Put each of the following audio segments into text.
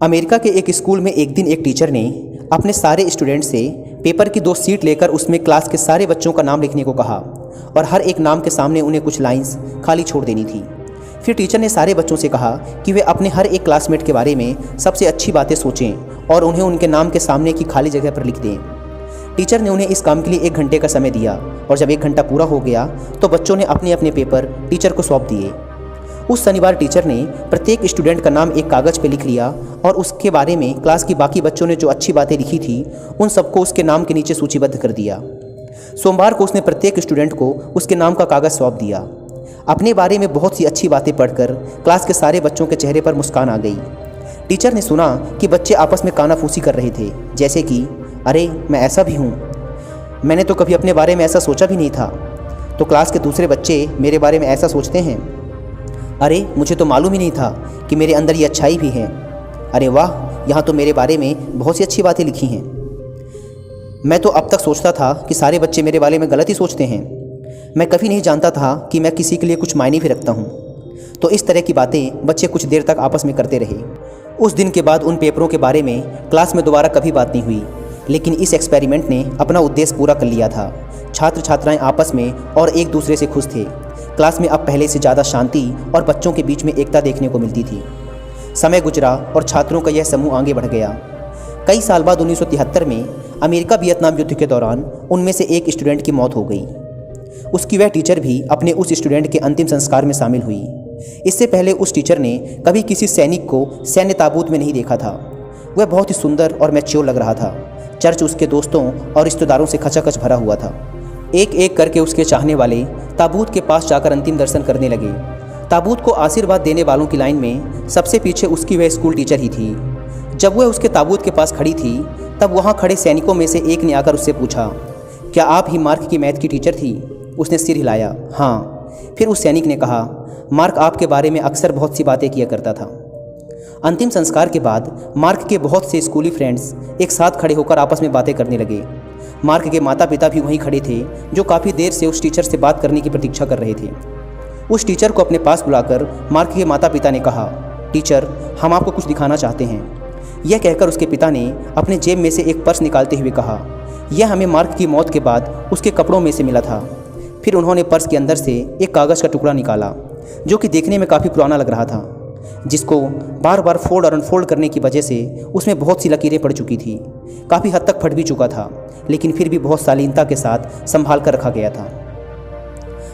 America के एक school में एक दिन एक टीचर ने अपने सारे स्टूडेंट से पेपर की 2 शीट लेकर उसमें क्लास के सारे बच्चों का नाम लिखने को कहा और हर एक नाम के सामने उन्हें कुछ लाइंस खाली छोड़ देनी थी। फिर टीचर ने सारे बच्चों से कहा कि वे अपने हर एक क्लासमेट के बारे में सबसे अच्छी बातें सोचें और उन्हें उनके नाम के सामने की खाली जगह पर लिख दें। टीचर ने उन्हें इस काम के लिए 1 घंटे का समय दिया और जब 1 घंटा पूरा हो गया तो बच्चों ने अपने अपने पेपर टीचर को सौंप दिए। उस शनिवार टीचर ने प्रत्येक स्टूडेंट का नाम एक कागज़ पे लिख लिया और उसके बारे में क्लास की बाकी बच्चों ने जो अच्छी बातें लिखी थी उन सबको उसके नाम के नीचे सूचीबद्ध कर दिया। सोमवार को उसने प्रत्येक स्टूडेंट को उसके नाम का कागज़ सौंप दिया। अपने बारे में बहुत सी अच्छी बातें पढ़कर क्लास के सारे बच्चों के चेहरे पर मुस्कान आ गई। टीचर ने सुना कि बच्चे आपस में कानाफूसी कर रहे थे, जैसे कि अरे मैं ऐसा भी हूँ, मैंने तो कभी अपने बारे में ऐसा सोचा भी नहीं था, तो क्लास के दूसरे बच्चे मेरे बारे में ऐसा सोचते हैं, अरे मुझे तो मालूम ही नहीं था कि मेरे अंदर ये अच्छाई भी है, अरे वाह यहाँ तो मेरे बारे में बहुत सी अच्छी बातें लिखी हैं। मैं तो अब तक सोचता था कि सारे बच्चे मेरे बारे में गलत ही सोचते हैं, मैं कभी नहीं जानता था कि मैं किसी के लिए कुछ मायने भी रखता हूँ। तो इस तरह की बातें बच्चे कुछ देर तक आपस में करते रहे। उस दिन के बाद उन पेपरों के बारे में क्लास में दोबारा कभी बात नहीं हुई, लेकिन इस एक्सपेरिमेंट ने अपना उद्देश्य पूरा कर लिया था। छात्र छात्राएं आपस में और एक दूसरे से खुश थे। क्लास में अब पहले से ज़्यादा शांति और बच्चों के बीच में एकता देखने को मिलती थी। समय गुजरा और छात्रों का यह समूह आगे बढ़ गया। कई साल बाद 1973 में अमेरिका वियतनाम युद्ध के दौरान उनमें से एक स्टूडेंट की मौत हो गई। उसकी वह टीचर भी अपने उस स्टूडेंट के अंतिम संस्कार में शामिल हुई। इससे पहले उस टीचर ने कभी किसी सैनिक को सैन्य ताबूत में नहीं देखा था। वह बहुत ही सुंदर और मैच्योर लग रहा था। चर्च उसके दोस्तों और रिश्तेदारों से खचाखच भरा हुआ था। एक एक करके उसके चाहने वाले ताबूत के पास जाकर अंतिम दर्शन करने लगे। ताबूत को आशीर्वाद देने वालों की लाइन में सबसे पीछे उसकी वह स्कूल टीचर ही थी। जब वह उसके ताबूत के पास खड़ी थी तब वहाँ खड़े सैनिकों में से एक ने आकर उससे पूछा, क्या आप ही मार्क की मैथ की टीचर थी? उसने सिर हिलाया, हाँ। फिर उस सैनिक ने कहा, मार्क आपके बारे में अक्सर बहुत सी बातें किया करता था। अंतिम संस्कार के बाद मार्क के बहुत से स्कूली फ्रेंड्स एक साथ खड़े होकर आपस में बातें करने लगे। मार्क के माता पिता भी वहीं खड़े थे, जो काफ़ी देर से उस टीचर से बात करने की प्रतीक्षा कर रहे थे। उस टीचर को अपने पास बुलाकर मार्क के माता पिता ने कहा, टीचर हम आपको कुछ दिखाना चाहते हैं। यह कहकर उसके पिता ने अपने जेब में से एक पर्स निकालते हुए कहा, यह हमें मार्क की मौत के बाद उसके कपड़ों में से मिला था। फिर उन्होंने पर्स के अंदर से एक कागज़ का टुकड़ा निकाला जो कि देखने में काफ़ी पुराना लग रहा था, जिसको बार बार फोल्ड और अनफोल्ड करने की वजह से उसमें बहुत सी लकीरें पड़ चुकी थी। काफ़ी हद तक फट भी चुका था, लेकिन फिर भी बहुत शालीनता के साथ संभाल कर रखा गया था।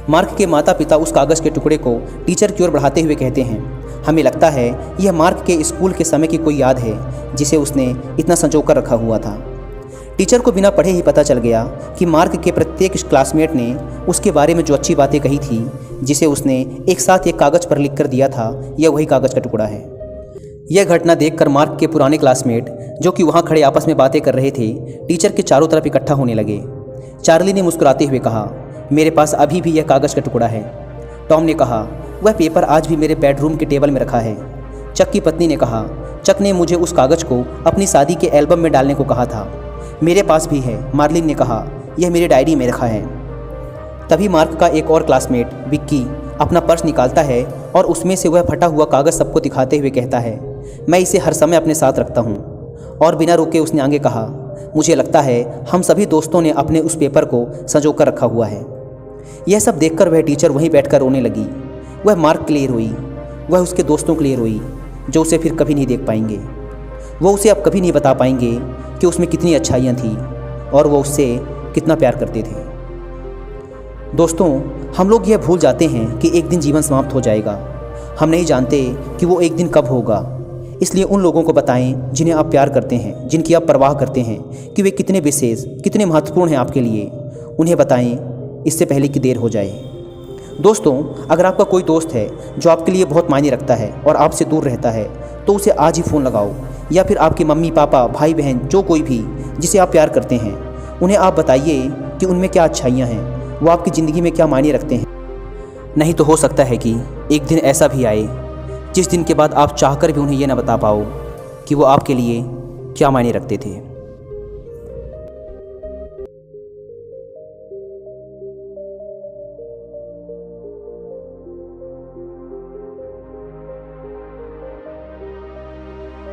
मार्क के माता पिता उस कागज़ के टुकड़े को टीचर की ओर बढ़ाते हुए कहते हैं, हमें लगता है यह मार्क के स्कूल के समय की कोई याद है जिसे उसने इतना संजो कर रखा हुआ था। टीचर को बिना पढ़े ही पता चल गया कि मार्क के प्रत्येक क्लासमेट ने उसके बारे में जो अच्छी बातें कही थी, जिसे उसने एक साथ एक कागज़ पर लिख कर दिया था, यह वही कागज़ का टुकड़ा है। यह घटना देखकर मार्क के पुराने क्लासमेट जो कि वहाँ खड़े आपस में बातें कर रहे थे, टीचर के चारों तरफ इकट्ठा होने लगे। चार्ली ने मुस्कुराते हुए कहा, मेरे पास अभी भी यह कागज़ का टुकड़ा है। टॉम ने कहा, वह पेपर आज भी मेरे बेडरूम के टेबल में रखा है। चक की पत्नी ने कहा, चक ने मुझे उस कागज़ को अपनी शादी के एल्बम में डालने को कहा था। मेरे पास भी है, मार्लिन ने कहा, यह मेरी डायरी में रखा है। तभी मार्क का एक और क्लासमेट विक्की अपना पर्स निकालता है और उसमें से वह फटा हुआ कागज़ सबको दिखाते हुए कहता है, मैं इसे हर समय अपने साथ रखता हूँ। और बिना रुके उसने आगे कहा, मुझे लगता है हम सभी दोस्तों ने अपने उस पेपर को संजो कर रखा हुआ है। यह सब देखकर वह टीचर वहीं बैठकर रोने लगी। वह मार्क के लिए रोई, वह उसके दोस्तों के लिए रोई जो उसे फिर कभी नहीं देख पाएंगे। वो उसे अब कभी नहीं बता पाएंगे कि उसमें कितनी अच्छाइयाँ थीं और वो उससे कितना प्यार करते थे। दोस्तों, हम लोग यह भूल जाते हैं कि एक दिन जीवन समाप्त हो जाएगा। हम नहीं जानते कि वो एक दिन कब होगा। इसलिए उन लोगों को बताएं जिन्हें आप प्यार करते हैं, जिनकी आप परवाह करते हैं कि वे कितने विशेष, कितने महत्वपूर्ण हैं आपके लिए। उन्हें बताएं इससे पहले कि देर हो जाए। दोस्तों, अगर आपका कोई दोस्त है जो आपके लिए बहुत मायने रखता है और आपसे दूर रहता है, तो उसे आज ही फ़ोन लगाओ, या फिर आपके मम्मी पापा भाई बहन जो कोई भी जिसे आप प्यार करते हैं, उन्हें आप बताइए कि उनमें क्या अच्छाइयाँ हैं, वो आपकी ज़िंदगी में क्या मायने रखते हैं। नहीं तो हो सकता है कि एक दिन ऐसा भी आए जिस दिन के बाद आप चाहकर भी उन्हें यह ना बता पाओ कि वो आपके लिए क्या मायने रखते थे।